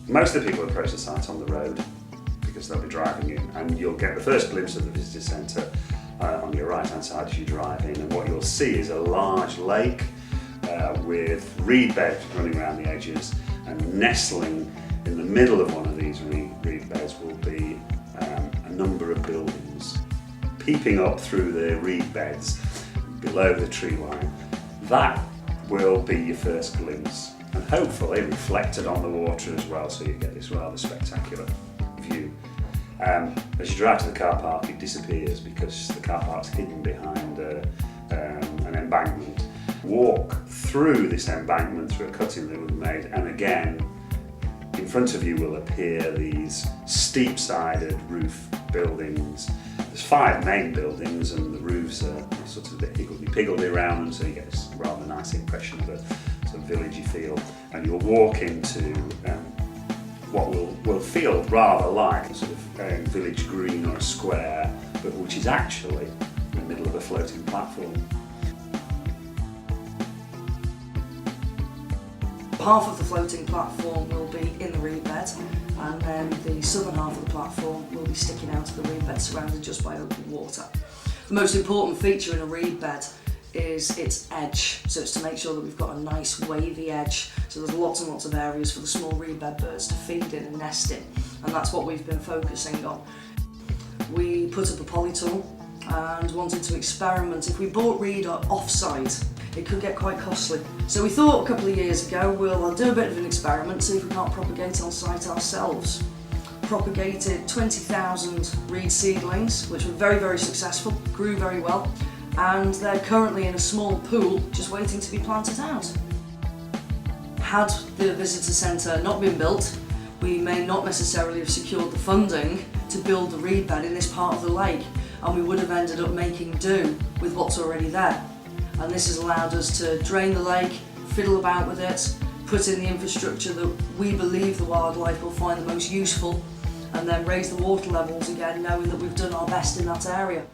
Most of the people approach the site on the road because they'll be driving in, and you'll get the first glimpse of the visitor centre on your right hand side as you drive in, and what you'll see is a large lake with reed beds running around the edges, and nestling in the middle of one of these reed beds will be a number of buildings peeping up through the reed beds below the tree line. That will be your first glimpse, and hopefully reflected on the water as well, so you get this rather spectacular view. As you drive to the car park, it disappears because the car park's hidden behind an embankment. Walk through this embankment through a cutting that we've made, and again in front of you will appear these steep-sided roof buildings. There's 5 main buildings, and the roofs are sort of a bit higgledy-piggledy around them, so you get this rather nice impression of a sort of villagey feel. And you'll walk into what will feel rather like a sort of village green or a square, but which is actually in the middle of a floating platform. Half of the floating platform will be in the reed bed, and then the southern half of the platform will be sticking out of the reed bed, surrounded just by open water. The most important feature in a reed bed is its edge, so it's to make sure that we've got a nice wavy edge, so there's lots and lots of areas for the small reed bed birds to feed in and nest in, and that's what we've been focusing on. We put up a polytunnel and wanted to experiment. If we bought reed off-site, it could get quite costly. So we thought a couple of years ago, we'll do a bit of an experiment, see if we can't propagate on site ourselves. Propagated 20,000 reed seedlings, which were very, very successful, grew very well, and they're currently in a small pool just waiting to be planted out. Had the visitor centre not been built, we may not necessarily have secured the funding to build the reed bed in this part of the lake, and we would have ended up making do with what's already there. And this has allowed us to drain the lake, fiddle about with it, put in the infrastructure that we believe the wildlife will find the most useful, and then raise the water levels again, knowing that we've done our best in that area.